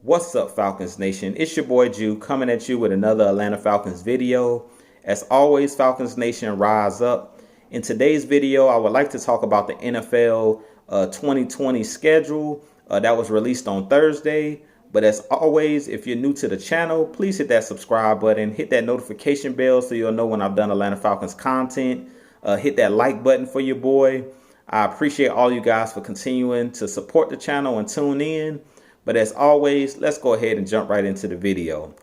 What's up, Falcons Nation? It's your boy Jew coming at you with another Atlanta Falcons video. As always, Falcons Nation, rise up. In today's video, I would like to talk about the NFL 2020 schedule that was released on Thursday. But as always, if you're new to the channel, please hit that subscribe button, hit that notification bell so you'll know when I've done Atlanta Falcons content. Hit that like button for your boy. I appreciate all you guys for continuing to support the channel and tune in. But as always, let's go ahead and jump right into the video.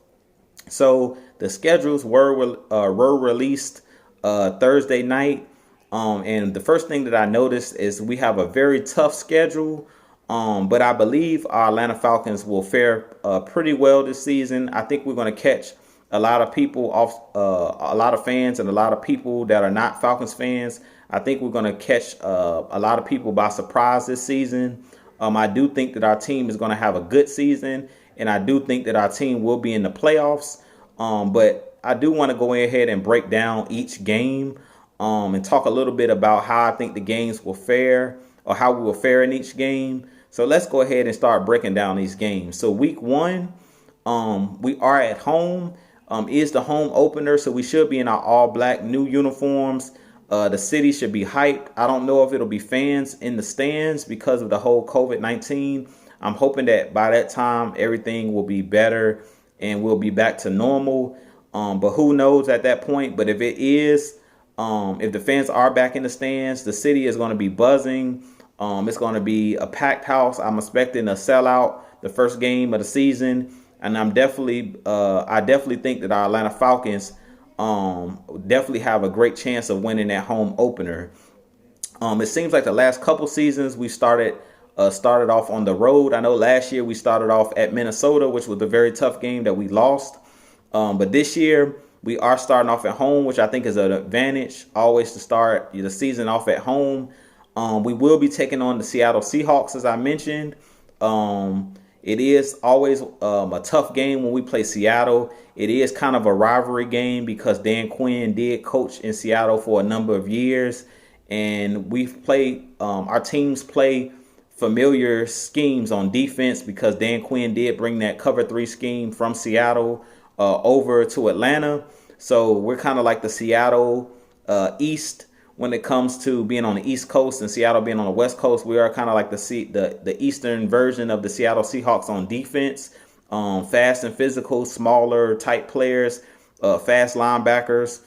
So the schedules were released Thursday night. And the first thing that I noticed is we have a very tough schedule. But I believe our Atlanta Falcons will fare pretty well this season. I think we're going to catch a lot of people off, a lot of fans and a lot of people that are not Falcons fans. I think we're going to catch a lot of people by surprise this season. I do think that our team is going to have a good season, and I do think that our team will be in the playoffs. But I do want to go ahead and break down each game and talk a little bit about how I think the games will fare, or how we will fare in each game. So let's go ahead and start breaking down these games. So week one, we are at home, is the home opener. So we should be in our all black new uniforms. The city should be hyped. I don't know if it'll be fans in the stands because of the whole COVID-19. I'm hoping that by that time, everything will be better and we'll be back to normal. But who knows at that point? But if it is, if the fans are back in the stands, the city is going to be buzzing. It's going to be a packed house. I'm expecting a sellout the first game of the season. And I definitely think that our Atlanta Falcons definitely have a great chance of winning that home opener. It seems like the last couple seasons we started off on the road. I know last year we started off at Minnesota, which was a very tough game that we lost. But this year we are starting off at home, which I think is an advantage always to start the season off at home. We will be taking on the Seattle Seahawks, as I mentioned. It is always a tough game when we play Seattle. It is kind of a rivalry game because Dan Quinn did coach in Seattle for a number of years. And we've played, our teams play familiar schemes on defense because Dan Quinn did bring that cover 3 scheme from Seattle over to Atlanta. So we're kind of like the Seattle East when it comes to being on the East Coast and Seattle being on the West Coast. We are kind of like the Eastern version of the Seattle Seahawks on defense. Fast and physical, smaller type players, fast linebackers.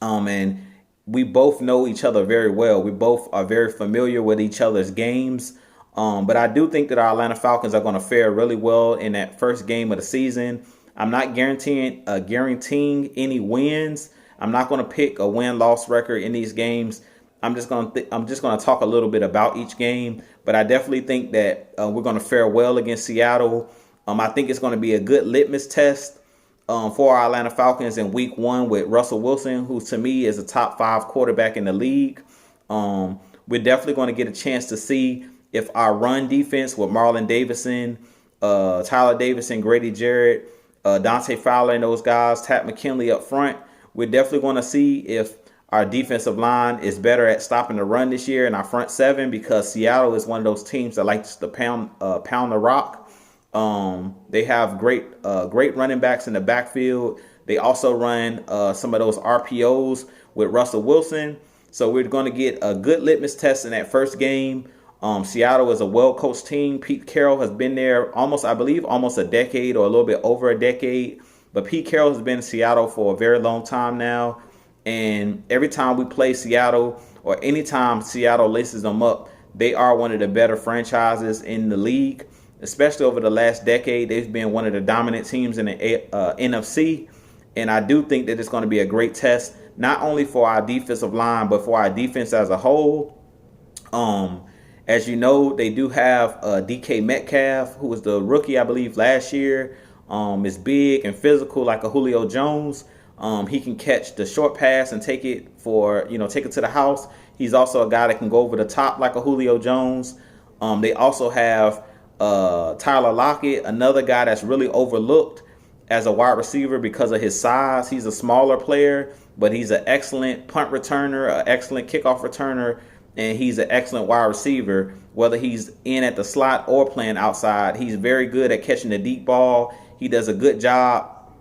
And we both know each other very well. We both are very familiar with each other's games. But I do think that our Atlanta Falcons are going to fare really well in that first game of the season. I'm not guaranteeing any wins. I'm not going to pick a win-loss record in these games. I'm just going to talk a little bit about each game. But I definitely think that we're going to fare well against Seattle. I think it's going to be a good litmus test for our Atlanta Falcons in week one with Russell Wilson, who to me is a top 5 quarterback in the league. We're definitely going to get a chance to see if our run defense with Marlon Davidson, Tyler Davidson, Grady Jarrett, Dante Fowler and those guys, Pat McKinley up front. We're definitely going to see if our defensive line is better at stopping the run this year in our front 7, because Seattle is one of those teams that likes to pound the rock. They have great running backs in the backfield. They also run some of those RPOs with Russell Wilson. So we're going to get a good litmus test in that first game. Seattle is a well-coached team. Pete Carroll has been there almost a decade or a little bit over a decade. But Pete Carroll has been in Seattle for a very long time now. And every time we play Seattle, or anytime Seattle laces them up, they are one of the better franchises in the league. Especially over the last decade, they've been one of the dominant teams in the NFC. And I do think that it's going to be a great test, not only for our defensive line, but for our defense as a whole. As you know, they do have DK Metcalf, who was the rookie, I believe, last year. Is big and physical like a Julio Jones. He can catch the short pass and take it to the house. He's also a guy that can go over the top like a Julio Jones. They also have Tyler Lockett, another guy that's really overlooked as a wide receiver because of his size. He's a smaller player, but he's an excellent punt returner, an excellent kickoff returner, and he's an excellent wide receiver, whether he's in at the slot or playing outside. He's very good at catching the deep ball. He does a good job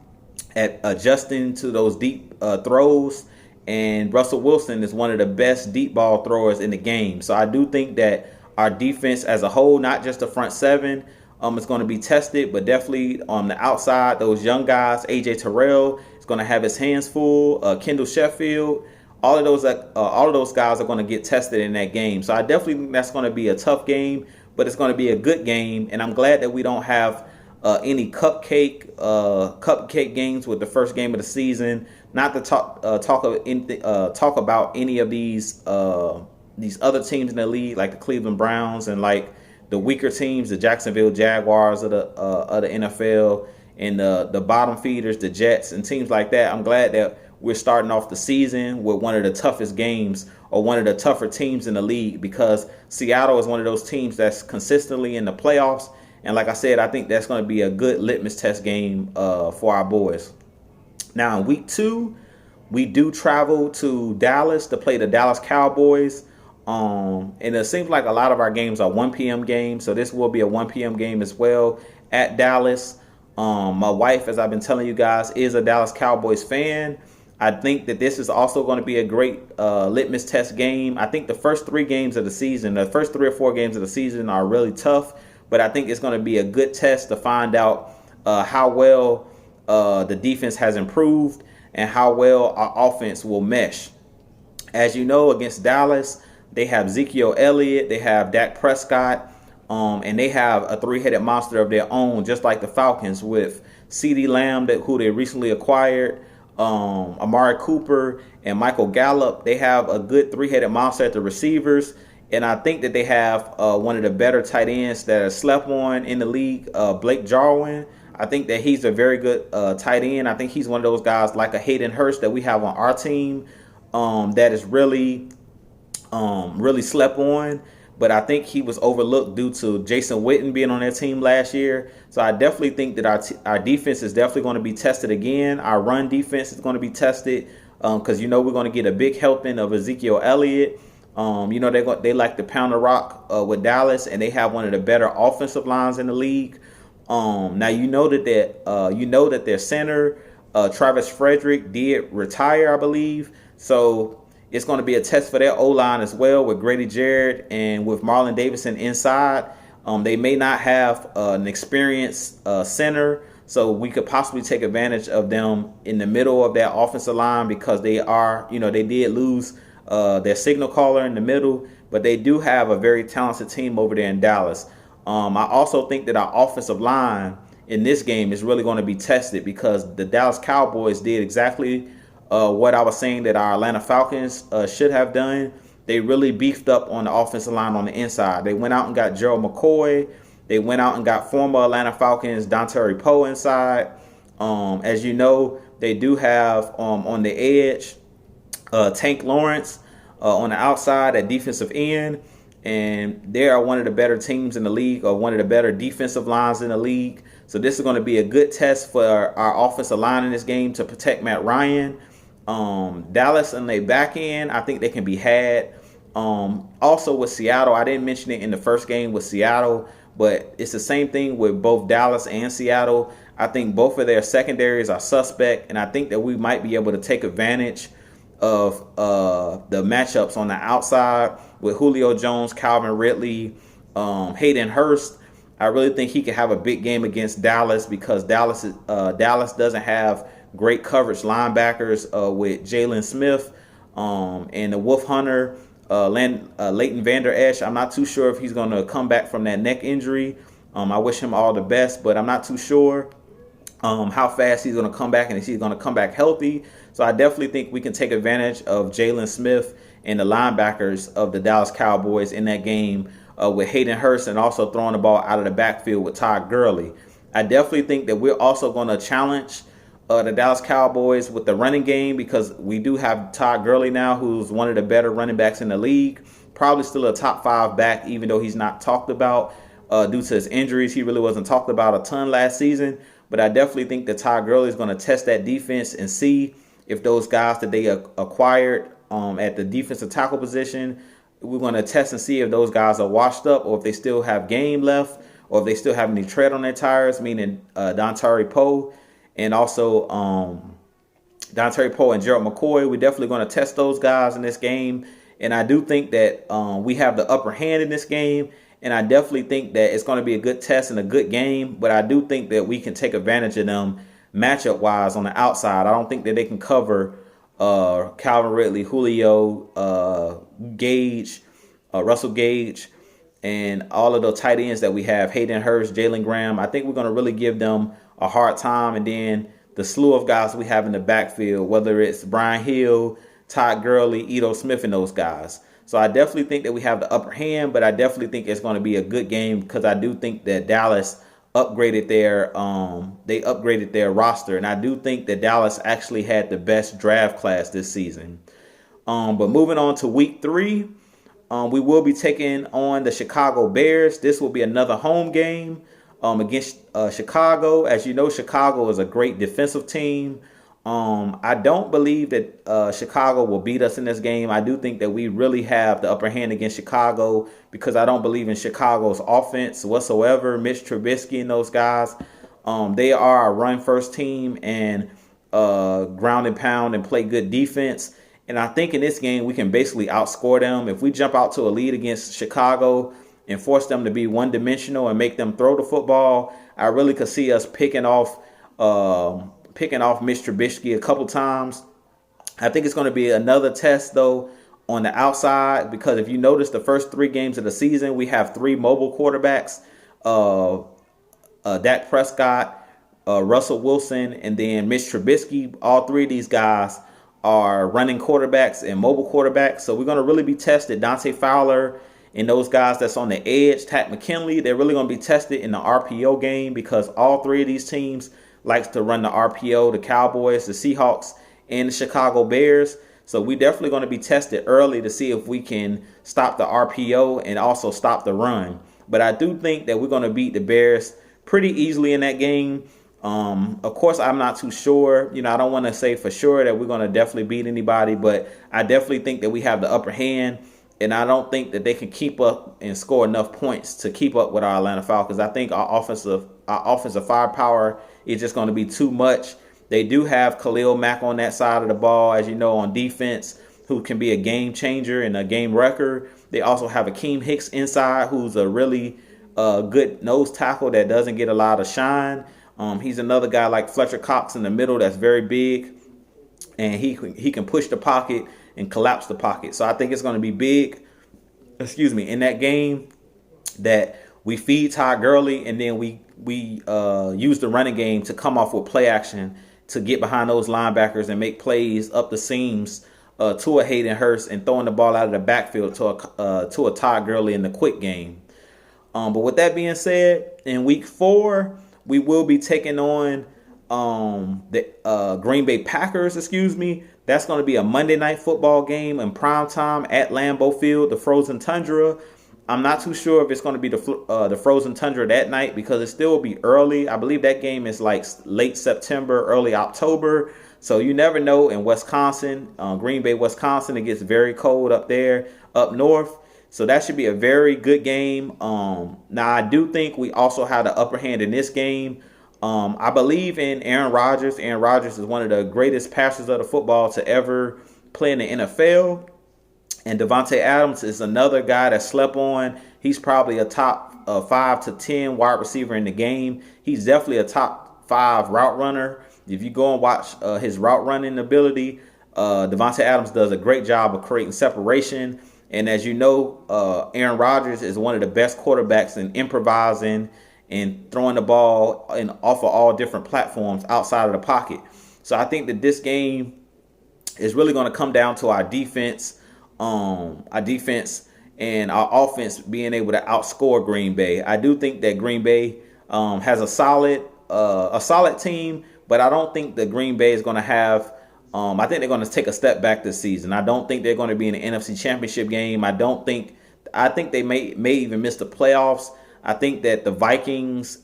at adjusting to those deep throws. And Russell Wilson is one of the best deep ball throwers in the game. So I do think that our defense as a whole, not just the front seven, is going to be tested, but definitely on the outside, those young guys, A.J. Terrell is going to have his hands full. Kendall Sheffield, all of those guys are going to get tested in that game. So I definitely think that's going to be a tough game, but it's going to be a good game. And I'm glad that we don't have any cupcake games with the first game of the season. Not to talk about any of these other teams in the league, like the Cleveland Browns and like the weaker teams, the Jacksonville Jaguars of the NFL, and the bottom feeders, the Jets, and teams like that. I'm glad that we're starting off the season with one of the toughest games or one of the tougher teams in the league, because Seattle is one of those teams that's consistently in the playoffs. And like I said, I think that's going to be a good litmus test game for our boys. Now, in week 2, we do travel to Dallas to play the Dallas Cowboys. And it seems like a lot of our games are 1 p.m. games. So this will be a 1 p.m. game as well at Dallas. My wife, as I've been telling you guys, is a Dallas Cowboys fan. I think that this is also going to be a great litmus test game. I think the first 3 games of the season, the first 3 or 4 games of the season are really tough. But I think it's going to be a good test to find out how well the defense has improved and how well our offense will mesh. As you know, against Dallas, they have Ezekiel Elliott, they have Dak Prescott, and they have a 3-headed monster of their own, just like the Falcons, with CeeDee Lamb, who they recently acquired, Amari Cooper, and Michael Gallup. They have a good 3-headed monster at the receivers. And I think that they have one of the better tight ends that are slept on in the league, Blake Jarwin. I think that he's a very good tight end. I think he's one of those guys like a Hayden Hurst that we have on our team that is really slept on. But I think he was overlooked due to Jason Witten being on their team last year. So I definitely think that our defense is definitely going to be tested again. Our run defense is going to be tested because, we're going to get a big helping of Ezekiel Elliott. They like to pound the rock with Dallas, and they have one of the better offensive lines in the league. Now that their center Travis Frederick did retire, I believe. So it's going to be a test for their O-line as well with Grady Jarrett and with Marlon Davidson inside. They may not have an experienced center, so we could possibly take advantage of them in the middle of that offensive line because they did lose their signal caller in the middle, but they do have a very talented team over there in Dallas. I also think that our offensive line in this game is really going to be tested because the Dallas Cowboys did exactly what I was saying that our Atlanta Falcons should have done. They really beefed up on the offensive line on the inside. They went out and got Gerald McCoy. They went out and got former Atlanta Falcons Dontari Poe inside. As you know, they do have on the edge Tank Lawrence on the outside at defensive end, and they are one of the better teams in the league, or one of the better defensive lines in the league. So this is going to be a good test for our offensive line in this game to protect Matt Ryan. Dallas and their back end, I think they can be had. Also with Seattle, I didn't mention it in the first game with Seattle, but it's the same thing with both Dallas and Seattle. I think both of their secondaries are suspect, and I think that we might be able to take advantage of the matchups on the outside with Julio Jones, Calvin Ridley, Hayden Hurst. I really think he could have a big game against Dallas because Dallas doesn't have great coverage linebackers with Jalen Smith and the Wolf Hunter, Leighton Vander Esch. I'm not too sure if he's going to come back from that neck injury. I wish him all the best, but I'm not too sure how fast he's going to come back and if he's going to come back healthy. So I definitely think we can take advantage of Jalen Smith and the linebackers of the Dallas Cowboys in that game with Hayden Hurst, and also throwing the ball out of the backfield with Todd Gurley. I definitely think that we're also going to challenge the Dallas Cowboys with the running game because we do have Todd Gurley now, who's one of the better running backs in the league. Probably still a top 5 back, even though he's not talked about due to his injuries. He really wasn't talked about a ton last season. But I definitely think that Todd Gurley is going to test that defense and see if those guys that they acquired at the defensive tackle position We're going to test and see if those guys are washed up or if they still have game left or if they still have any tread on their tires, meaning Dontari Poe and also Dontari Poe and Gerald McCoy. We're definitely going to test those guys in this game. And I do think that we have the upper hand in this game. And I definitely think that it's going to be a good test and a good game. But I do think that we can take advantage of them matchup-wise on the outside. I don't think that they can cover Calvin Ridley, Julio, Gage, Russell Gage, and all of the tight ends that we have, Hayden Hurst, Jalen Graham. I think we're going to really give them a hard time. And then the slew of guys we have in the backfield, whether it's Brian Hill, Todd Gurley, Ito Smith, and those guys. So I definitely think that we have the upper hand, but I definitely think it's going to be a good game because I do think that Dallas upgraded their roster, and I do think that Dallas actually had the best draft class this season. But moving on to week 3, we will be taking on the Chicago Bears. This will be another home game against Chicago. As you know, Chicago is a great defensive team. I don't believe that Chicago will beat us in this game. I do think that we really have the upper hand against Chicago because I don't believe in Chicago's offense whatsoever. Mitch Trubisky and those guys, they are a run-first team and ground and pound and play good defense. And I think in this game we can basically outscore them. If we jump out to a lead against Chicago and force them to be one-dimensional and make them throw the football, I really could see us picking off Mitch Trubisky a couple times. I think it's going to be another test, though, on the outside, because if you notice the first 3 games of the season, we have 3 mobile quarterbacks, Dak Prescott, Russell Wilson, and then Mitch Trubisky. All 3 of these guys are running quarterbacks and mobile quarterbacks. So we're going to really be tested. Dante Fowler and those guys that's on the edge, Pat McKinley, they're really going to be tested in the RPO game because all 3 of these teams likes to run the RPO, the Cowboys, the Seahawks, and the Chicago Bears. So we definitely going to be tested early to see if we can stop the RPO and also stop the run. But I do think that we're going to beat the Bears pretty easily in that game. Of course, I'm not too sure. I don't want to say for sure that we're going to definitely beat anybody, but I definitely think that we have the upper hand. And I don't think that they can keep up and score enough points to keep up with our Atlanta Falcons. I think our offensive firepower is just going to be too much. They do have Khalil Mack on that side of the ball, as you know, on defense, who can be a game changer and a game wrecker. They also have Akeem Hicks inside, who's a really good nose tackle that doesn't get a lot of shine. He's another guy like Fletcher Cox in the middle that's very big, and he can push the pocket and collapse the pocket. So I think it's going to be big, in that game that we feed Todd Gurley and then we use the running game to come off with play action to get behind those linebackers and make plays up the seams to a Hayden Hurst and throwing the ball out of the backfield to a Todd Gurley in the quick game. But with that being said, in week 4, we will be taking on the Green Bay Packers, That's going to be a Monday Night Football game in primetime at Lambeau Field, the frozen tundra. I'm not too sure if it's going to be the frozen tundra that night because it still will be early. I believe that game is like late September, early October. So you never know in Wisconsin, Green Bay, Wisconsin. It gets very cold up there, up north. So that should be a very good game. Now, I do think we also have the upper hand in this game. I believe in Aaron Rodgers. Aaron Rodgers is one of the greatest passers of the football to ever play in the NFL. And Devontae Adams is another guy that slept on. He's probably a top 5 to 10 wide receiver in the game. He's definitely a top 5 route runner. If you go and watch his route running ability, Devontae Adams does a great job of creating separation. And as you know, Aaron Rodgers is one of the best quarterbacks in improvising and throwing the ball off of all different platforms outside of the pocket. So I think that this game is really going to come down to our defense and our offense being able to outscore Green Bay. I do think that Green Bay has a solid team, but I don't think that Green Bay is going to have. I think they're going to take a step back this season. I don't think they're going to be in the NFC Championship game. I think they may even miss the playoffs. I think that the Vikings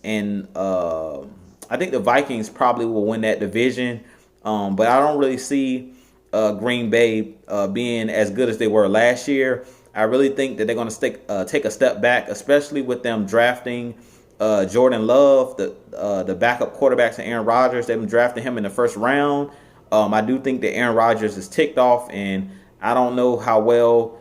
probably will win that division. But I don't really see Green Bay being as good as they were last year. I really think that they're going to take a step back, especially with them drafting Jordan Love, the backup quarterback to Aaron Rodgers. They've been drafting him in the first round. I do think that Aaron Rodgers is ticked off, and I don't know how well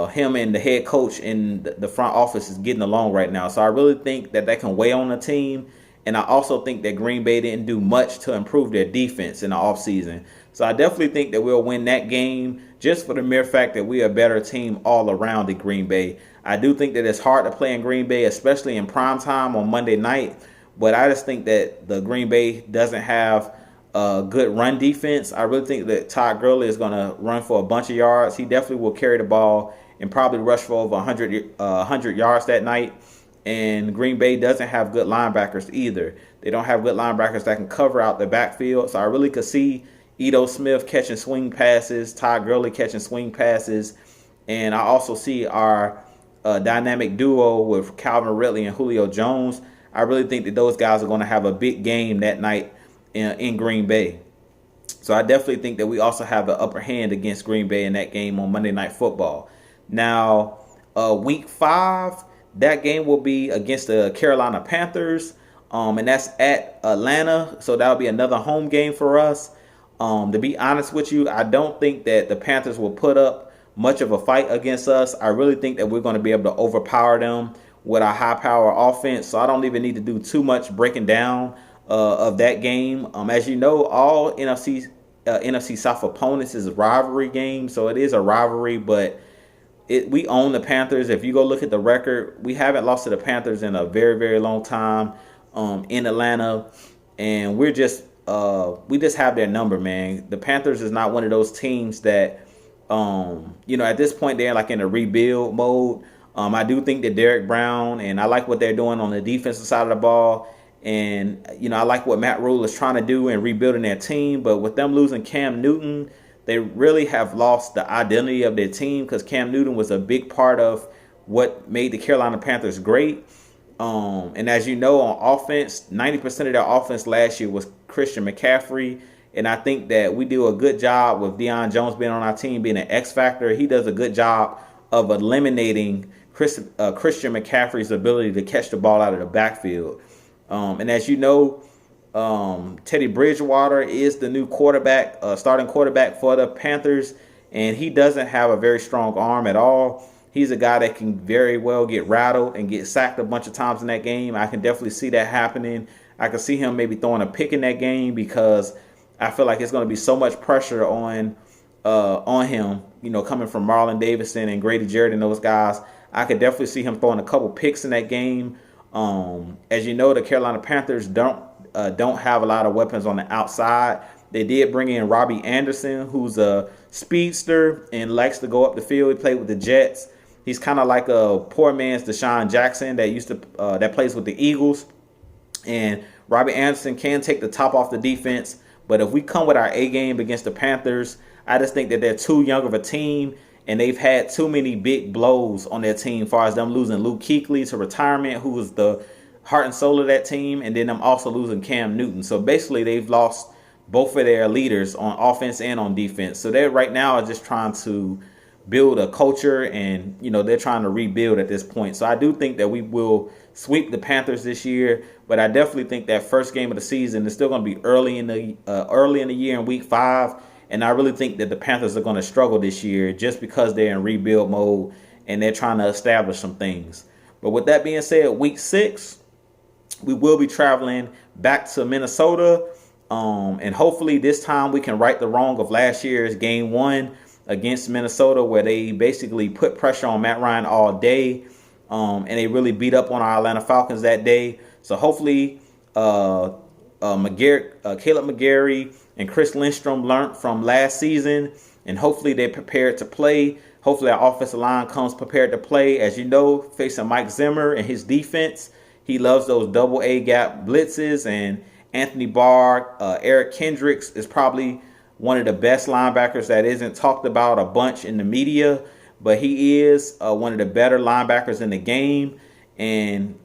him and the head coach in the front office is getting along right now. So I really think that can weigh on the team. And I also think that Green Bay didn't do much to improve their defense in the offseason. So I definitely think that we'll win that game just for the mere fact that we are a better team all around in Green Bay. I do think that it's hard to play in Green Bay, especially in prime time on Monday night. But I just think that the Green Bay doesn't have a good run defense. I really think that Todd Gurley is going to run for a bunch of yards. He definitely will carry the ball and probably rush for over 100 yards that night. And Green Bay doesn't have good linebackers either. They don't have good linebackers that can cover out the backfield. So I really could see Ito Smith catching swing passes, Todd Gurley catching swing passes. And I also see our dynamic duo with Calvin Ridley and Julio Jones. I really think that those guys are going to have a big game that night in Green Bay. So I definitely think that we also have the upper hand against Green Bay in that game on Monday Night Football. Now, week 5, that game will be against the Carolina Panthers, and that's at Atlanta. So that'll be another home game for us. To be honest with you, I don't think that the Panthers will put up much of a fight against us. I really think that we're going to be able to overpower them with our high-power offense. So I don't even need to do too much breaking down of that game. As you know, all NFC South opponents is a rivalry game, so it is a rivalry, but we own the Panthers. If you go look at the record, we haven't lost to the Panthers in a very, very long time in Atlanta, and we just have their number, man. The Panthers is not one of those teams that, at this point they're like in a rebuild mode. I do think that Derek Brown, and I like what they're doing on the defensive side of the ball, and I like what Matt Rule is trying to do in rebuilding their team. But with them losing Cam Newton, they really have lost the identity of their team, because Cam Newton was a big part of what made the Carolina Panthers great. And as you know, on offense, 90% of their offense last year was Christian McCaffrey. And I think that we do a good job with Deion Jones being on our team, being an X factor. He does a good job of eliminating Christian McCaffrey's ability to catch the ball out of the backfield. And as you know, Teddy Bridgewater is the new quarterback, starting quarterback for the Panthers, and he doesn't have a very strong arm at all. He's a guy that can very well get rattled and get sacked a bunch of times in that game. I can definitely see that happening. I can see him maybe throwing a pick in that game, because I feel like it's going to be so much pressure on him, coming from Marlon Davidson and Grady Jarrett and those guys. I could definitely see him throwing a couple picks in that game. As you know, the Carolina Panthers don't have a lot of weapons on the outside. They did bring in Robbie Anderson, who's a speedster and likes to go up the field. He played with the Jets. He's kind of like a poor man's Deshaun Jackson that plays with the Eagles. And Robbie Anderson can take the top off the defense. But if we come with our A game against the Panthers, I just think that they're too young of a team, and they've had too many big blows on their team, as far as them losing Luke Kuechly to retirement, who was the heart and soul of that team, and then them also losing Cam Newton. So basically they've lost both of their leaders on offense and on defense. So they're right now just trying to build a culture, and they're trying to rebuild at this point. So I do think that we will sweep the Panthers this year, but I definitely think that first game of the season is still going to be early in the year in week 5, and I really think that the Panthers are going to struggle this year just because they're in rebuild mode and they're trying to establish some things. But with that being said, week 6, we will be traveling back to Minnesota, and hopefully this time we can right the wrong of last year's game 1 against Minnesota, where they basically put pressure on Matt Ryan all day, and they really beat up on our Atlanta Falcons that day. So hopefully Caleb McGarry and Chris Lindstrom learned from last season, and hopefully they're prepared to play. Hopefully our offensive line comes prepared to play. As you know, facing Mike Zimmer and his defense, he loves those double A gap blitzes, and Anthony Barr, Eric Kendricks is probably one of the best linebackers that isn't talked about a bunch in the media, but he is one of the better linebackers in the game, and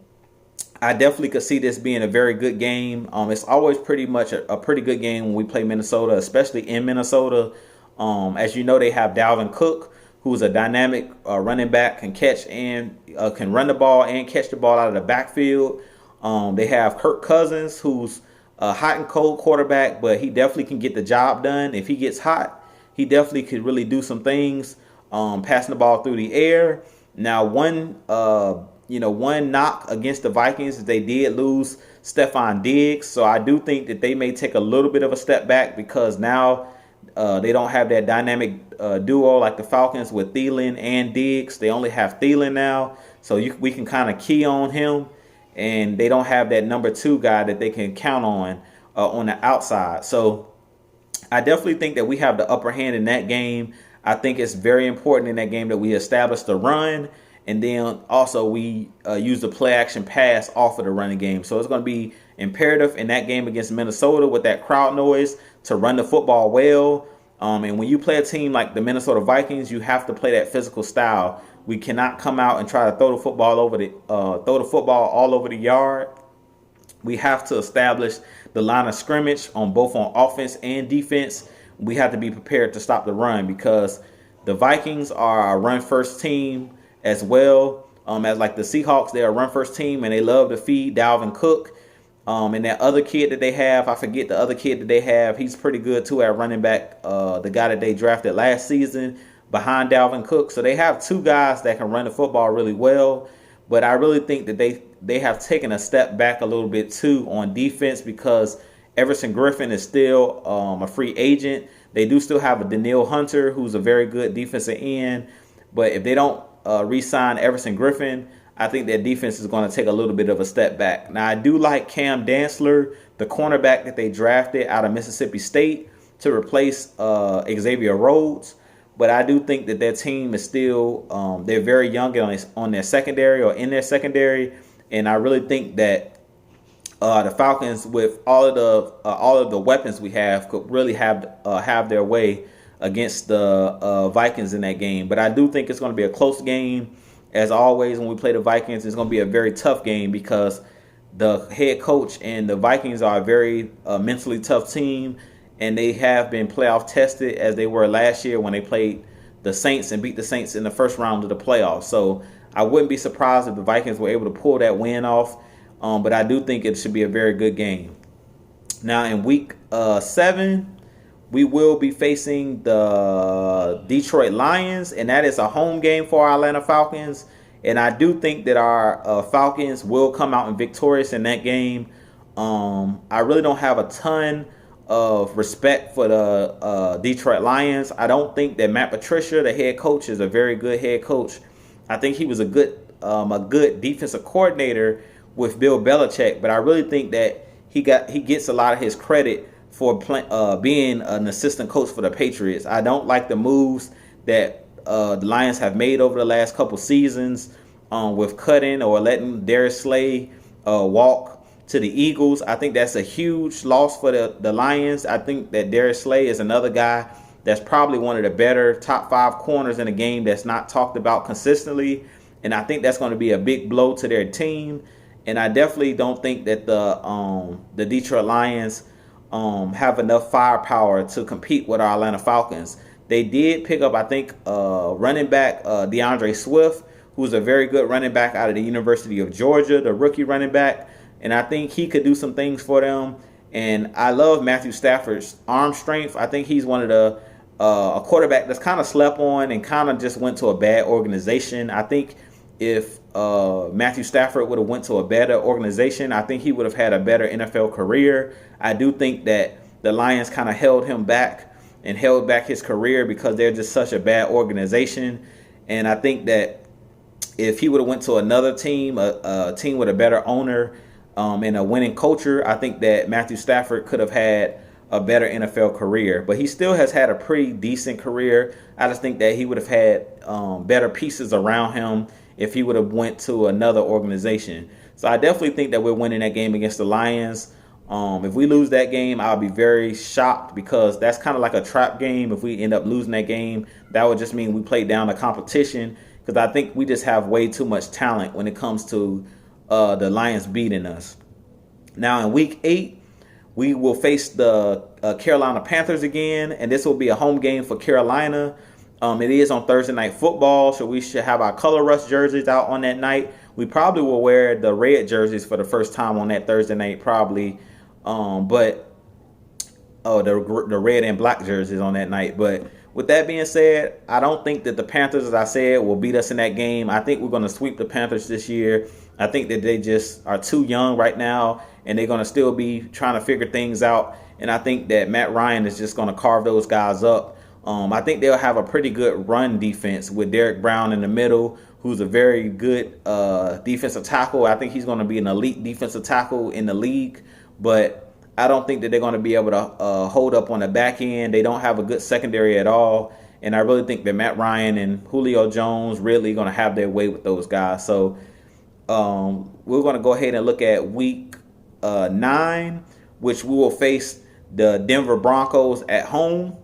I definitely could see this being a very good game. It's always pretty much a pretty good game when we play Minnesota, especially in Minnesota. As you know, they have Dalvin Cook, who's a dynamic running back, can run the ball and catch the ball out of the backfield. They have Kirk Cousins, who's a hot and cold quarterback, but he definitely can get the job done. If he gets hot, he definitely could really do some things, passing the ball through the air. Now, one knock against the Vikings is they did lose Stephon Diggs, so I do think that they may take a little bit of a step back because now they don't have that dynamic duo like the Falcons with Thielen and Diggs. They only have Thielen now, so we can kind of key on him, and they don't have that number 2 guy that they can count on the outside. So I definitely think that we have the upper hand in that game. I think it's very important in that game that we establish the run, and then also we use the play action pass off of the running game. So it's going to be imperative in that game against Minnesota with that crowd noise to run the football well. And when you play a team like the Minnesota Vikings, you have to play that physical style. We cannot come out and try to throw the football all over the yard. We have to establish the line of scrimmage on offense and defense. We have to be prepared to stop the run because the Vikings are a run-first team as well. As like the Seahawks, they're a run-first team, and they love to feed Dalvin Cook. And that other kid that they have, I forget the other kid that they have. He's pretty good too at running back. The guy that they drafted last season behind Dalvin Cook. So they have 2 guys that can run the football really well. But I really think that they have taken a step back a little bit too on defense because Everson Griffin is still a free agent. They do still have a Danielle Hunter, who's a very good defensive end. But if they don't re-sign Everson Griffin, I think their defense is going to take a little bit of a step back. Now, I do like Cam Dantzler, the cornerback that they drafted out of Mississippi State to replace Xavier Rhodes. But I do think that their team is still, they're very young on their secondary or in their secondary. And I really think that the Falcons, with all of the weapons we have, could really have their way against the Vikings in that game. But I do think it's going to be a close game. As always, when we play the Vikings, it's going to be a very tough game because the head coach and the Vikings are a very mentally tough team, and they have been playoff tested as they were last year when they played the Saints and beat the Saints in the first round of the playoffs. So I wouldn't be surprised if the Vikings were able to pull that win off, but I do think it should be a very good game. Now, in week 7, we will be facing the Detroit Lions, and that is a home game for our Atlanta Falcons. And I do think that our Falcons will come out and victorious in that game. I really don't have a ton of respect for the Detroit Lions. I don't think that Matt Patricia, the head coach, is a very good head coach. I think he was a good defensive coordinator with Bill Belichick, but I really think that he gets a lot of his credit for being an assistant coach for the Patriots. I don't like the moves that the Lions have made over the last couple seasons with cutting or letting Darius Slay walk to the Eagles. I think that's a huge loss for the Lions. I think that Darius Slay is another guy that's probably one of the better top 5 corners in the game that's not talked about consistently. And I think that's going to be a big blow to their team. And I definitely don't think that the Detroit Lions have enough firepower to compete with our Atlanta Falcons. They did pick up, I think, running back DeAndre Swift, who's a very good running back out of the University of Georgia, the rookie running back. And I think he could do some things for them. And I love Matthew Stafford's arm strength. I think he's one of a quarterback that's kind of slept on and kind of just went to a bad organization. I think if Matthew Stafford would have went to a better organization, I think he would have had a better NFL career. I do think that the Lions kind of held him back and held back his career because they're just such a bad organization. And I think that if he would have went to another team, a team with a better owner and a winning culture, I think that Matthew Stafford could have had a better NFL career. But he still has had a pretty decent career. I just think that he would have had better pieces around him if he would have went to another organization. So I definitely think that we're winning that game against the Lions. If we lose that game, I'll be very shocked because that's kind of like a trap game. If we end up losing that game, that would just mean we played down the competition because I think we just have way too much talent when it comes to the Lions beating us. Now in week 8, we will face the Carolina Panthers again, and this will be a home game for Carolina. It is on Thursday Night Football, so we should have our color rush jerseys out on that night. We probably will wear the red jerseys for the first time on that Thursday night, probably. But the red and black jerseys on that night. But with that being said, I don't think that the Panthers, as I said, will beat us in that game. I think we're going to sweep the Panthers this year. I think that they just are too young right now, and they're going to still be trying to figure things out. And I think that Matt Ryan is just going to carve those guys up. I think they'll have a pretty good run defense with Derek Brown in the middle, who's a very good defensive tackle. I think he's going to be an elite defensive tackle in the league, but I don't think that they're going to be able to hold up on the back end. They don't have a good secondary at all, and I really think that Matt Ryan and Julio Jones really going to have their way with those guys. So we're going to go ahead and look at week 9, which we will face the Denver Broncos at home.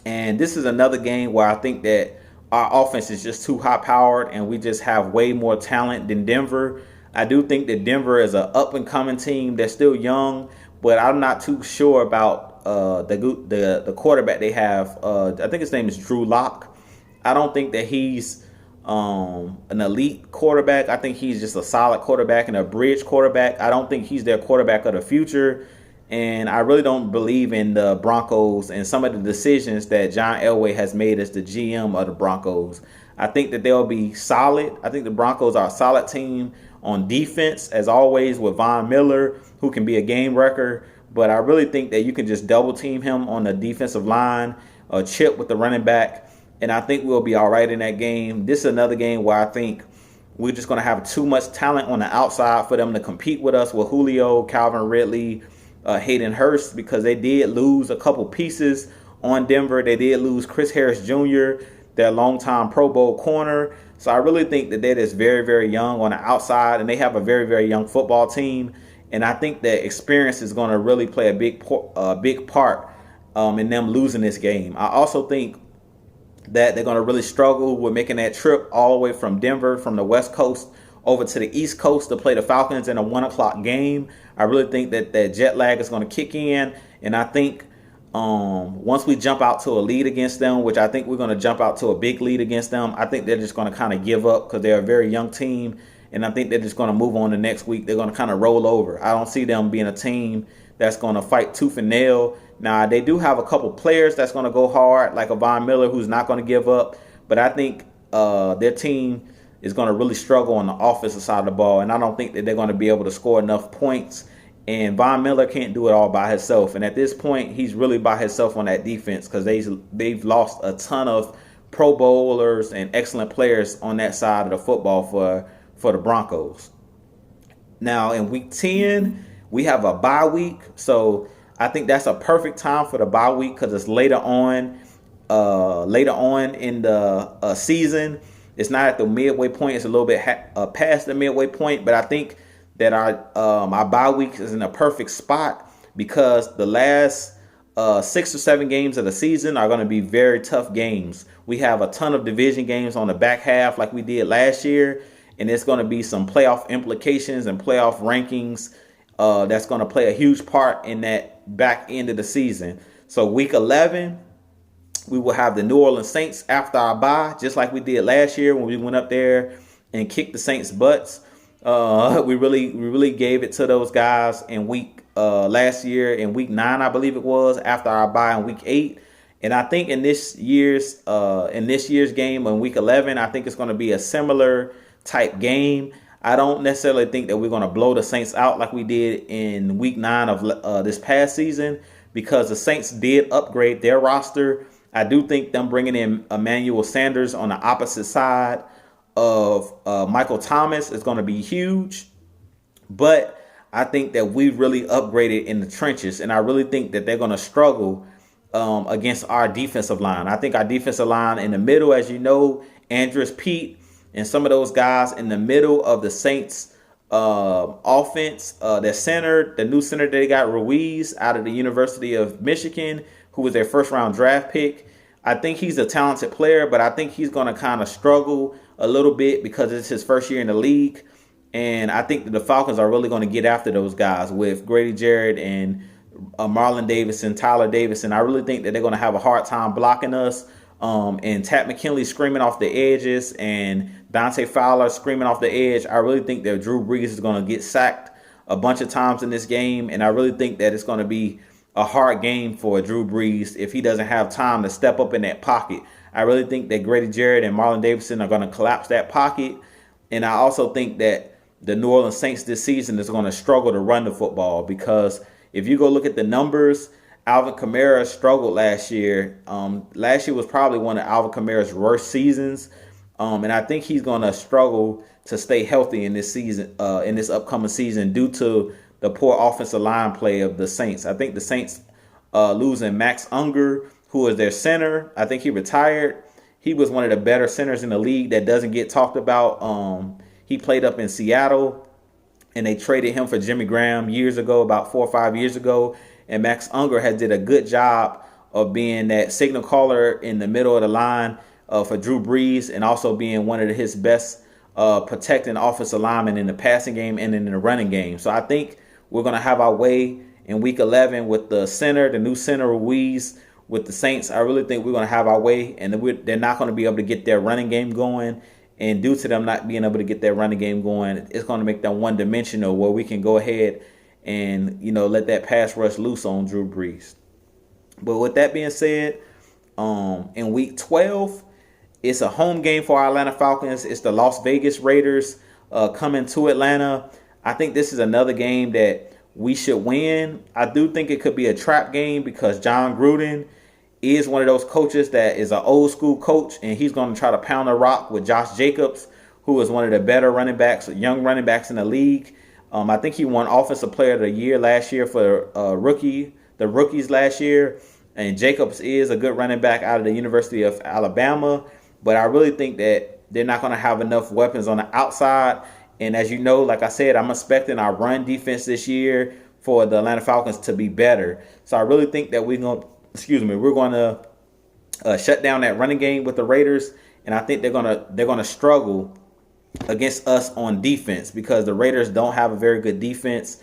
And this is another game where I think that our offense is just too high-powered and we just have way more talent than Denver. I do think that Denver is an up-and-coming team. They're still young, but I'm not too sure about the quarterback they have. I think his name is Drew Lock. I don't think that he's an elite quarterback. I think he's just a solid quarterback and a bridge quarterback. I don't think he's their quarterback of the future. And I really don't believe in the Broncos and some of the decisions that John Elway has made as the GM of the Broncos. I think that they'll be solid. I think the Broncos are a solid team on defense, as always, with Von Miller, who can be a game wrecker. But I really think that you can just double team him on the defensive line, chip with the running back, and I think we'll be all right in that game. This is another game where I think we're just going to have too much talent on the outside for them to compete with us with Julio, Calvin Ridley, Hayden Hurst, because they did lose a couple pieces on Denver. They did lose Chris Harris Jr., their longtime Pro Bowl corner. So I really think that that is very, very young on the outside, and they have a very, very young football team. And I think that experience is going to really play a big part in them losing this game. I also think that they're going to really struggle with making that trip all the way from Denver, from the West Coast, over to the East Coast to play the Falcons in a 1 o'clock game. I really think that that jet lag is going to kick in. And I think once we jump out to a lead against them, which I think we're going to jump out to a big lead against them, I think they're just going to kind of give up because they're a very young team. And I think they're just going to move on to next week. They're going to kind of roll over. I don't see them being a team that's going to fight tooth and nail. Now, they do have a couple players that's going to go hard, like a Von Miller, who's not going to give up. But I think their team is going to really struggle on the offensive side of the ball, and I don't think that they're going to be able to score enough points. And Von Miller can't do it all by himself, and at this point, he's really by himself on that defense because they've lost a ton of Pro Bowlers and excellent players on that side of the football for the Broncos. Now, in Week 10, we have a bye week, so I think that's a perfect time for the bye week because it's later on in the season. It's not at the midway point. It's a little bit past the midway point. But I think that our bye week is in a perfect spot because the last 6 or 7 games of the season are going to be very tough games. We have a ton of division games on the back half like we did last year. And it's going to be some playoff implications and playoff rankings that's going to play a huge part in that back end of the season. So Week 11, we will have the New Orleans Saints after our bye, just like we did last year when we went up there and kicked the Saints' butts. We really gave it to those guys in last year in Week 9, I believe it was, after our bye in Week 8. And I think in this year's game in Week 11, I think it's going to be a similar type game. I don't necessarily think that we're going to blow the Saints out like we did in Week 9 of this past season because the Saints did upgrade their roster. I do think them bringing in Emmanuel Sanders on the opposite side of Michael Thomas is going to be huge. But I think that we've really upgraded in the trenches, and I really think that they're going to struggle against our defensive line. I think our defensive line in the middle, as you know, Andrews Pete and some of those guys in the middle of the Saints offense, their center, the new center they got, Ruiz, out of the University of Michigan, who was their first-round draft pick. I think he's a talented player, but I think he's going to kind of struggle a little bit because it's his first year in the league. And I think that the Falcons are really going to get after those guys with Grady Jarrett and Marlon Davidson, Tyler Davidson. I really think that they're going to have a hard time blocking us. and Tat McKinley screaming off the edges and Dante Fowler screaming off the edge, I really think that Drew Brees is going to get sacked a bunch of times in this game. And I really think that it's going to be a hard game for Drew Brees if he doesn't have time to step up in that pocket. I really think that Grady Jarrett and Marlon Davidson are going to collapse that pocket. And I also think that the New Orleans Saints this season is going to struggle to run the football, because if you go look at the numbers, Alvin Kamara struggled last year. Last year was probably one of Alvin Kamara's worst seasons. And I think he's going to struggle to stay healthy in this season, in this upcoming season, due to the poor offensive line play of the Saints. I think the Saints losing Max Unger, who is their center. I think he retired. He was one of the better centers in the league that doesn't get talked about. He played up in Seattle, and they traded him for Jimmy Graham years ago, about 4 or 5 years ago. And Max Unger has did a good job of being that signal caller in the middle of the line for Drew Brees, and also being one of his best protecting offensive linemen in the passing game and in the running game. So I think we're going to have our way in Week 11 with the center, the new center Ruiz with the Saints. I really think we're going to have our way, and they're not going to be able to get their running game going. And due to them not being able to get their running game going, it's going to make them one-dimensional, where we can go ahead and, let that pass rush loose on Drew Brees. But with that being said, in Week 12, it's a home game for our Atlanta Falcons. It's the Las Vegas Raiders coming to Atlanta. I think this is another game that we should win. I do think it could be a trap game, because John Gruden is one of those coaches that is an old school coach, and he's going to try to pound the rock with Josh Jacobs, who is one of the better running backs, young running backs in the league. I think he won Offensive Player of the Year last year for the rookies last year. And Jacobs is a good running back out of the University of Alabama. But I really think that they're not going to have enough weapons on the outside. And as you know, like I said, I'm expecting our run defense this year for the Atlanta Falcons to be better. So I really think that we're going to shut down that running game with the Raiders, and I think they're going to struggle against us on defense, because the Raiders don't have a very good defense.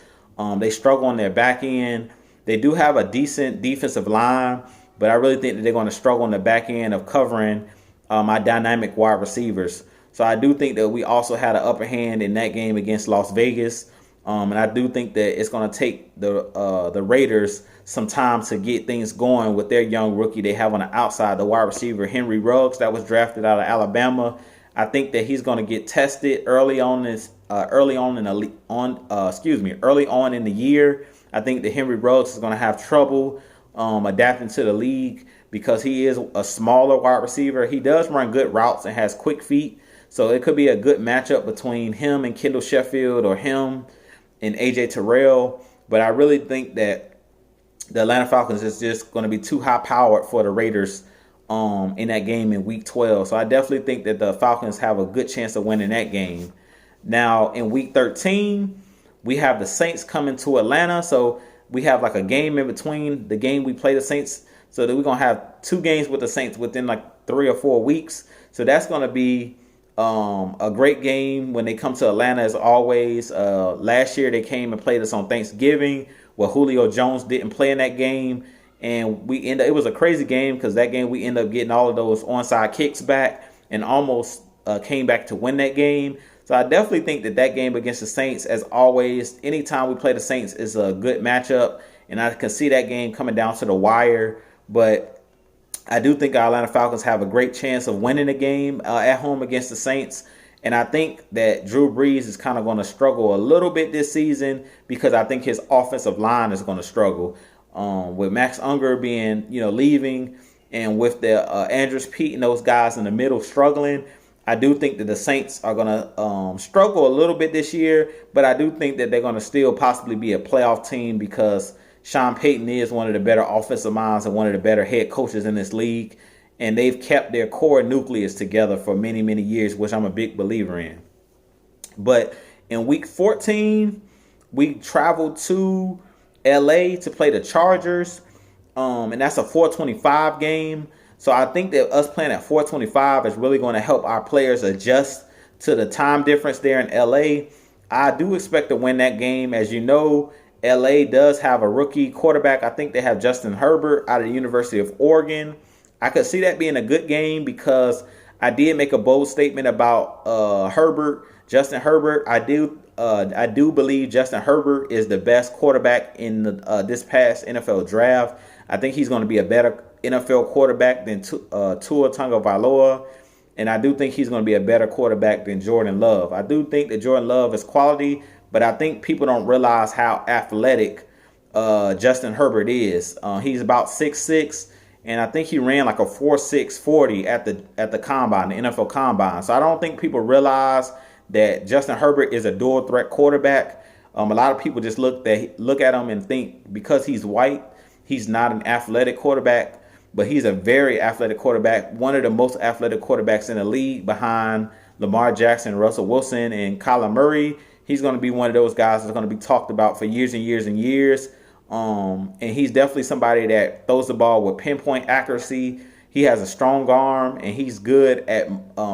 They struggle on their back end. They do have a decent defensive line, but I really think that they're going to struggle on the back end of covering my dynamic wide receivers. So I do think that we also had an upper hand in that game against Las Vegas. And I do think that it's going to take the Raiders some time to get things going with their young rookie they have on the outside, the wide receiver Henry Ruggs, that was drafted out of Alabama. I think that he's going to get tested early on in the year. I think that Henry Ruggs is going to have trouble adapting to the league, because he is a smaller wide receiver. He does run good routes and has quick feet, so it could be a good matchup between him and Kendall Sheffield, or him and AJ Terrell. But I really think that the Atlanta Falcons is just going to be too high powered for the Raiders in that game in Week 12. So I definitely think that the Falcons have a good chance of winning that game. Now in Week 13, we have the Saints coming to Atlanta. So we have like a game in between the game we play the Saints. So that we're going to have 2 games with the Saints within like 3 or 4 weeks. So that's going to be a great game when they come to Atlanta, as always. Last year they came and played us on Thanksgiving, where Julio Jones didn't play in that game. And it was a crazy game, because that game we ended up getting all of those onside kicks back and almost came back to win that game. So I definitely think that game against the Saints, as always, anytime we play the Saints, is a good matchup. And I can see that game coming down to the wire. But I do think our Atlanta Falcons have a great chance of winning the game at home against the Saints. And I think that Drew Brees is kind of going to struggle a little bit this season, because I think his offensive line is going to struggle. With Max Unger being, leaving, and with the Andrews Pete and those guys in the middle struggling, I do think that the Saints are going to struggle a little bit this year. But I do think that they're going to still possibly be a playoff team, because Sean Payton is one of the better offensive minds and one of the better head coaches in this league. And they've kept their core nucleus together for many, many years, which I'm a big believer in. But in Week 14, we traveled to LA to play the Chargers. And that's a 425 game. So I think that us playing at 425 is really going to help our players adjust to the time difference there in LA. I do expect to win that game. As you know, LA does have a rookie quarterback. I think they have Justin Herbert out of the University of Oregon. I could see that being a good game because I did make a bold statement about Justin Herbert. I do believe Justin Herbert is the best quarterback in this past NFL draft. I think he's going to be a better NFL quarterback than Tua Tagovailoa, and I do think he's going to be a better quarterback than Jordan Love. I do think that Jordan Love is quality, but I think people don't realize how athletic Justin Herbert is. He's about 6'6", and I think he ran like a 4.6 40 at the combine, the NFL combine. So I don't think people realize that Justin Herbert is a dual threat quarterback. A lot of people just look at him and think because he's white, he's not an athletic quarterback, but he's a very athletic quarterback, one of the most athletic quarterbacks in the league behind Lamar Jackson, Russell Wilson, and Kyler Murray. He's going to be one of those guys that's going to be talked about for years and years and years. And he's definitely somebody that throws the ball with pinpoint accuracy. He has a strong arm, and he's good at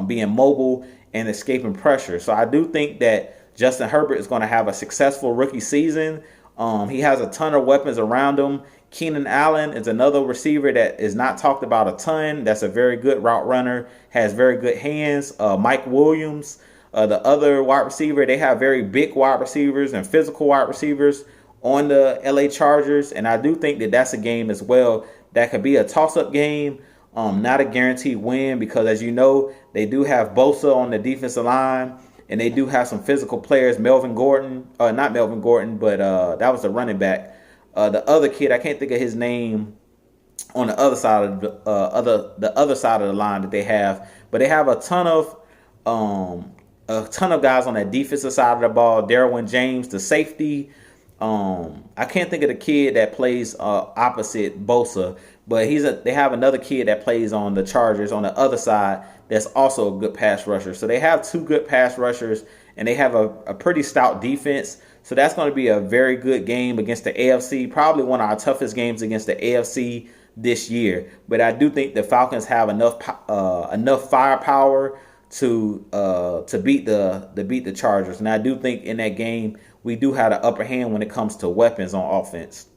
being mobile and escaping pressure. So I do think that Justin Herbert is going to have a successful rookie season. He has a ton of weapons around him. Keenan Allen is another receiver that is not talked about a ton. That's a very good route runner, has very good hands. Mike Williams, the other wide receiver, they have very big wide receivers and physical wide receivers on the LA Chargers. And I do think that that's a game as well that could be a toss-up game, not a guaranteed win, because as you know, they do have Bosa on the defensive line, and they do have some physical players. Melvin Gordon, not Melvin Gordon, but that was the running back. The other kid, I can't think of his name, on the other side of the other side of the line that they have, but they have a ton of guys on that defensive side of the ball. Derwin James, the safety. I can't think of the kid that plays opposite Bosa, but they have another kid that plays on the Chargers on the other side that's also a good pass rusher. So they have two good pass rushers, and they have a pretty stout defense. So that's going to be a very good game against the AFC, probably one of our toughest games against the AFC this year. But I do think the Falcons have enough firepower to beat the Chargers, and I do think in that game we do have the upper hand when it comes to weapons on offense.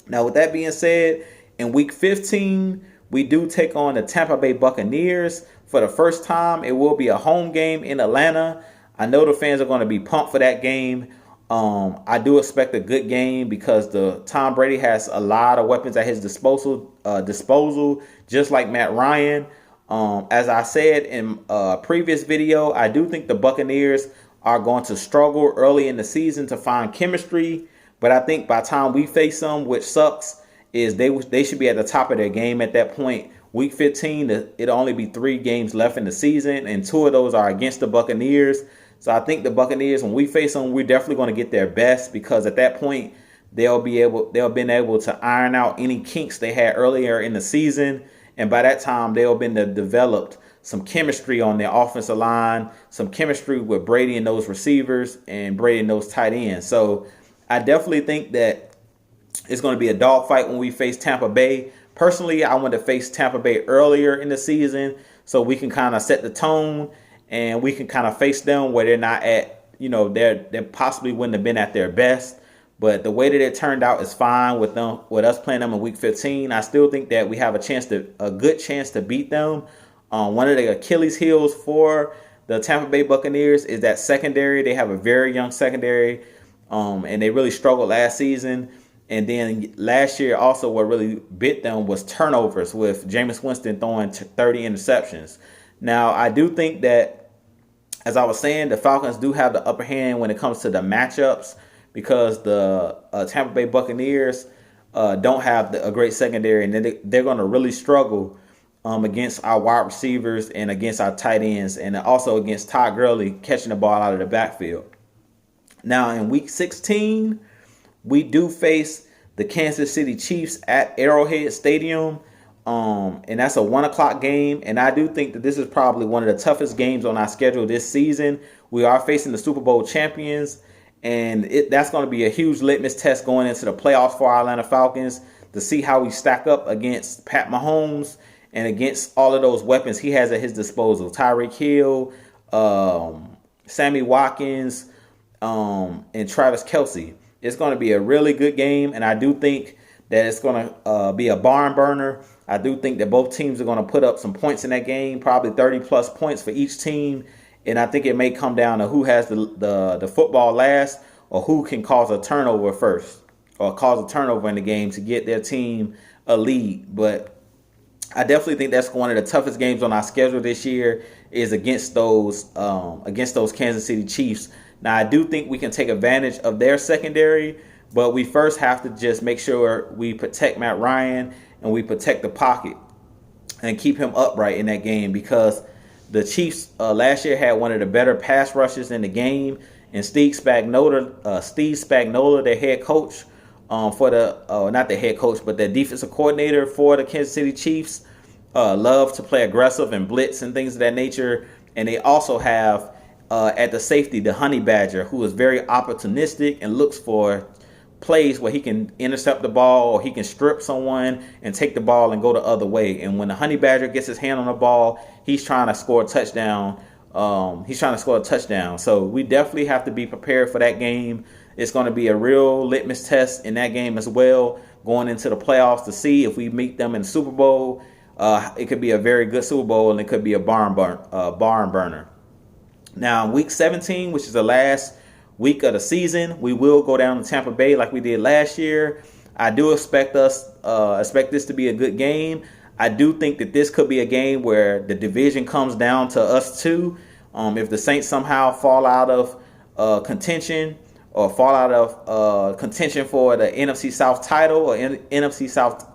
Now, with that being said, in Week 15, we do take on the Tampa Bay Buccaneers for the first time. It will be a home game in Atlanta. I know the fans are going to be pumped for that game. I do expect a good game because Tom Brady has a lot of weapons at his disposal, just like Matt Ryan. As I said in a previous video, I do think the Buccaneers are going to struggle early in the season to find chemistry. But I think by the time we face them, which sucks, is they should be at the top of their game at that point. Week 15, it'll only be 3 games left in the season, and 2 of those are against the Buccaneers. So I think the Buccaneers, when we face them, we're definitely going to get their best, because at that point they'll been able to iron out any kinks they had earlier in the season, and by that time they'll been developed some chemistry on their offensive line, some chemistry with Brady and those receivers and Brady and those tight ends. So I definitely think that it's going to be a dogfight when we face Tampa Bay. Personally, I want to face Tampa Bay earlier in the season so we can kind of set the tone and we can kind of face them where they're not at, they possibly wouldn't have been at their best. But the way that it turned out is fine with us playing them in Week 15. I still think that we have a good chance to beat them. One of the Achilles heels for the Tampa Bay Buccaneers is that secondary. They have a very young secondary, and they really struggled last season. And then last year also what really bit them was turnovers, with Jameis Winston throwing 30 interceptions. Now, I do think that, as I was saying, the Falcons do have the upper hand when it comes to the matchups, because the Tampa Bay Buccaneers don't have a great secondary, and they're going to really struggle against our wide receivers and against our tight ends, and also against Todd Gurley catching the ball out of the backfield. Now, in Week 16, we do face the Kansas City Chiefs at Arrowhead Stadium, and that's a 1 o'clock game. And I do think that this is probably one of the toughest games on our schedule this season. We are facing the Super Bowl champions, and that's going to be a huge litmus test going into the playoffs for our Atlanta Falcons to see how we stack up against Pat Mahomes and against all of those weapons he has at his disposal. Tyreek Hill, Sammy Watkins, and Travis Kelce. It's going to be a really good game, and I do think that it's going to be a barn burner. I do think that both teams are going to put up some points in that game, probably 30-plus points for each team. And I think it may come down to who has the football last, or who can cause a turnover first, or cause a turnover in the game to get their team a lead. But I definitely think that's one of the toughest games on our schedule this year, is against those Kansas City Chiefs. Now, I do think we can take advantage of their secondary, but we first have to just make sure we protect Matt Ryan and we protect the pocket and keep him upright in that game, because the Chiefs last year had one of the better pass rushes in the game, and Steve Spagnuolo, their head coach, not the head coach, but the defensive coordinator for the Kansas City Chiefs, love to play aggressive and blitz and things of that nature. And they also have at the safety the Honey Badger, who is very opportunistic and looks for plays where he can intercept the ball, or he can strip someone and take the ball and go the other way. And when the Honey Badger gets his hand on the ball, he's trying to score a touchdown. So we definitely have to be prepared for that game. It's going to be a real litmus test in that game as well, going into the playoffs, to see if we meet them in the Super Bowl. It could be a very good Super Bowl, and it could be a barn burner. Now, week 17, which is the last week of the season, we will go down to Tampa Bay like we did last year. I do expect this to be a good game. I do think that this could be a game where the division comes down to us two. If the Saints somehow fall out of contention, or fall out of contention for the NFC South title or NFC South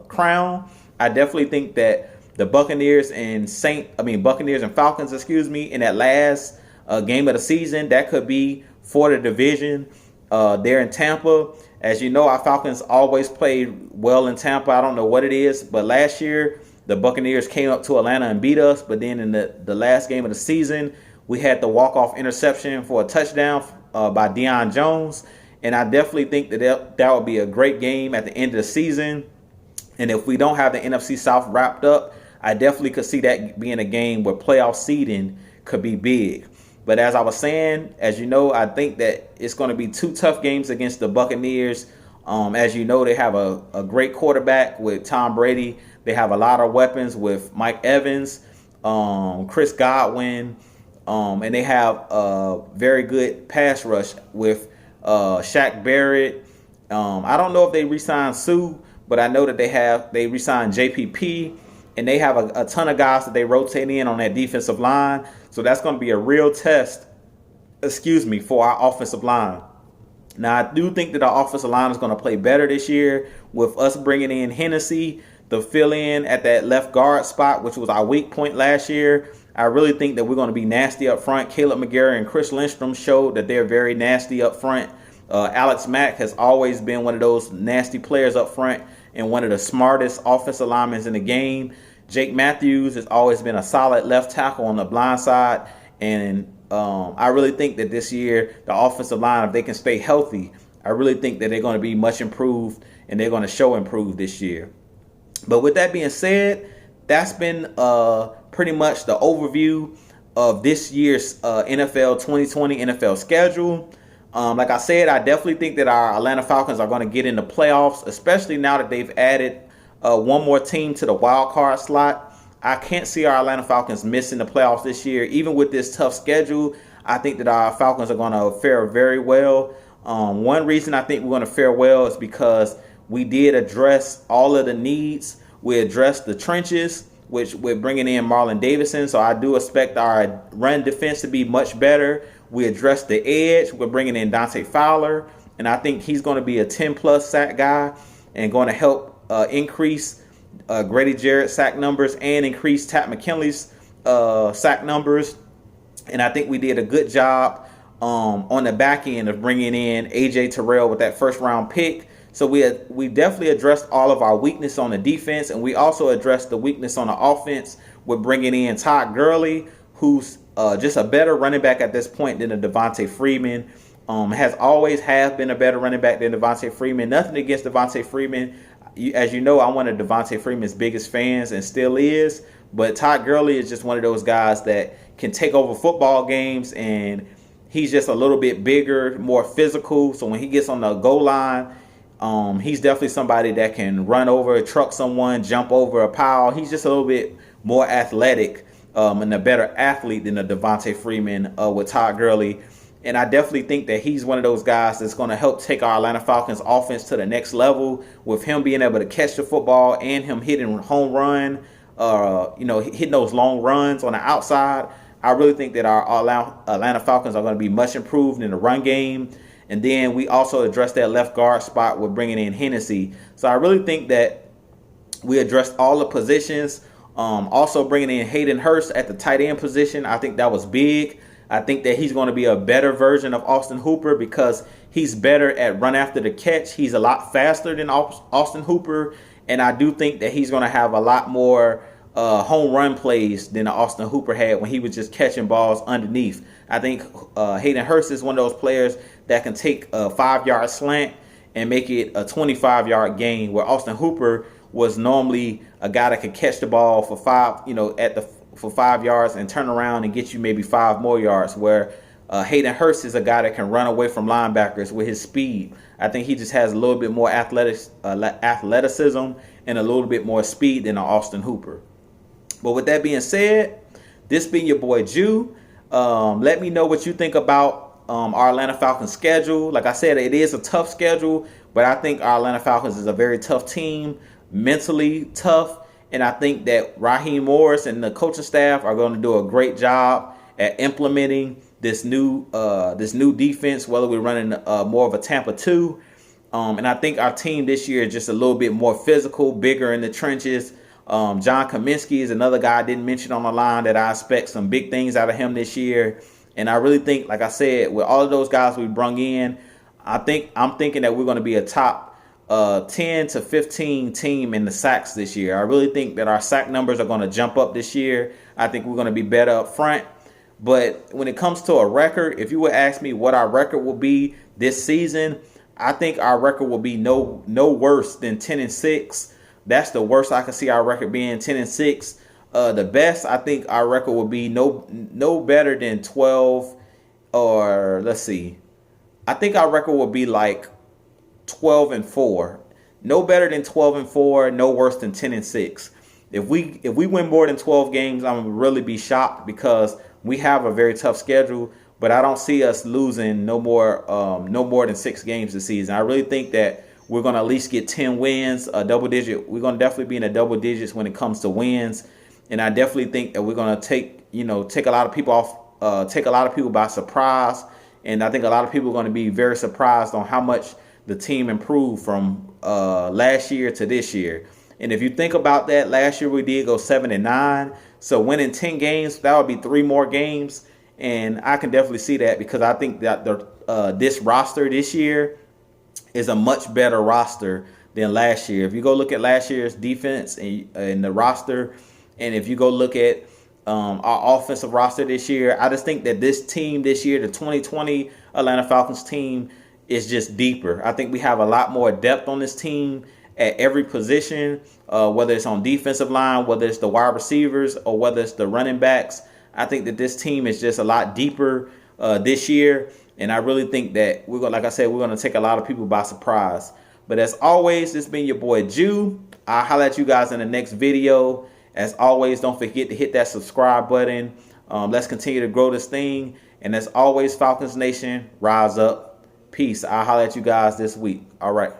crown, I definitely think that the Buccaneers and Falcons, in that last game of the season, that could be for the division there in Tampa. As you know, our Falcons always played well in Tampa. I don't know what it is, but last year the Buccaneers came up to Atlanta and beat us. But then in the last game of the season, we had the walk-off interception for a touchdown by Deion Jones. And I definitely think that would be a great game at the end of the season. And if we don't have the NFC South wrapped up, I definitely could see that being a game where playoff seeding could be big. But as I was saying, as you know, I think that it's going to be two tough games against the Buccaneers. As you know, they have a great quarterback with Tom Brady. They have a lot of weapons with Mike Evans, Chris Godwin, and they have a very good pass rush with Shaq Barrett. I don't know if they re-signed Sue, but I know that they re-signed JPP. And they have a ton of guys that they rotate in on that defensive line. So that's going to be a real test, for our offensive line. Now, I do think that our offensive line is going to play better this year, with us bringing in Hennessy to fill in at that left guard spot, which was our weak point last year. I really think that we're going to be nasty up front. Caleb McGarry and Chris Lindstrom showed that they're very nasty up front. Alex Mack has always been one of those nasty players up front and one of the smartest offensive linemen in the game. Jake Matthews has always been a solid left tackle on the blind side. And I really think that this year, the offensive line, if they can stay healthy, I really think that they're going to be much improved, and they're going to show improved this year. But with that being said, that's been pretty much the overview of this year's NFL 2020 NFL schedule. Like I said, I definitely think that our Atlanta Falcons are going to get in the playoffs, especially now that they've added one more team to the wild card slot. I can't see our Atlanta Falcons missing the playoffs this year. Even with this tough schedule, I think that our Falcons are going to fare very well. One reason I think we're going to fare well is because we did address all of the needs. We addressed the trenches, which we're bringing in Marlon Davidson. So I do expect our run defense to be much better. We addressed the edge. We're bringing in Dante Fowler, and I think he's going to be a 10-plus sack guy and going to help increase Grady Jarrett's sack numbers and increase Pat McKinley's sack numbers. And I think we did a good job on the back end of bringing in A.J. Terrell with that first-round pick. So we definitely addressed all of our weakness on the defense, and we also addressed the weakness on the offense with bringing in Todd Gurley, who's just a better running back at this point than a Devontae Freeman. Has always been a better running back than Devontae Freeman. Nothing against Devontae Freeman. As you know, I'm one of Devontae Freeman's biggest fans and still is. But Todd Gurley is just one of those guys that can take over football games, and he's just a little bit bigger, more physical. So when he gets on the goal line, He's definitely somebody that can run over, truck someone, jump over a pile. He's just a little bit more athletic and a better athlete than a Devontae Freeman with Todd Gurley. And I definitely think that he's one of those guys that's going to help take our Atlanta Falcons offense to the next level with him being able to catch the football and him hitting home run, hitting those long runs on the outside. I really think that our Atlanta Falcons are going to be much improved in the run game. And then we also addressed that left guard spot with bringing in Hennessy. So I really think that we addressed all the positions. Also bringing in Hayden Hurst at the tight end position. I think that was big. I think that he's going to be a better version of Austin Hooper because he's better at run after the catch. He's a lot faster than Austin Hooper. And I do think that he's going to have a lot more home run plays than Austin Hooper had when he was just catching balls underneath. I think Hayden Hurst is one of those players that can take a 5-yard slant and make it a 25-yard gain, where Austin Hooper was normally a guy that could catch the ball for 5 yards and turn around and get you maybe 5 more yards, where Hayden Hurst is a guy that can run away from linebackers with his speed. I think he just has a little bit more athleticism and a little bit more speed than Austin Hooper. But with that being said, this being your boy Jew. Let me know what you think about our Atlanta Falcons schedule. Like I said, it is a tough schedule, but I think our Atlanta Falcons is a very tough team, mentally tough. And I think that Raheem Morris and the coaching staff are going to do a great job at implementing this new defense, whether we're running more of a Tampa 2. And I think our team this year is just a little bit more physical, bigger in the trenches. John Kaminsky is another guy I didn't mention on the line that I expect some big things out of him this year. And I really think, like I said, with all of those guys we brung in, I'm thinking that we're going to be a top 10 to 15 team in the sacks this year. I really think that our sack numbers are going to jump up this year. I think we're going to be better up front. But when it comes to a record, if you would ask me what our record will be this season, I think our record will be no worse than 10-6. That's the worst I can see our record being, 10-6. The best, I think our record will be no better than 12, or let's see. I think our record will be like 12-4. No better than 12-4, no worse than 10-6. If we win more than 12 games, I'm gonna really be shocked because we have a very tough schedule. But I don't see us losing no more than 6 games this season. I really think that we're gonna at least get 10 wins, a double digit. We're gonna definitely be in the double digits when it comes to wins. And I definitely think that we're gonna take a lot of people off, take a lot of people by surprise. And I think a lot of people are going to be very surprised on how much the team improved from last year to this year. And if you think about that, last year we did go 7-9. So winning 10 games, that would be 3 more games. And I can definitely see that because I think that this roster this year is a much better roster than last year. If you go look at last year's defense and the roster, and if you go look at our offensive roster this year, I just think that this team this year, the 2020 Atlanta Falcons team, is just deeper. I think we have a lot more depth on this team at every position, whether it's on defensive line, whether it's the wide receivers, or whether it's the running backs. I think that this team is just a lot deeper this year, and I really think that we're going to take a lot of people by surprise. But as always, this has been your boy Jew. I'll holler at you guys in the next video. As always, don't forget to hit that subscribe button. Let's continue to grow this thing. And as always, Falcons Nation, rise up. Peace. I'll holler at you guys this week. All right.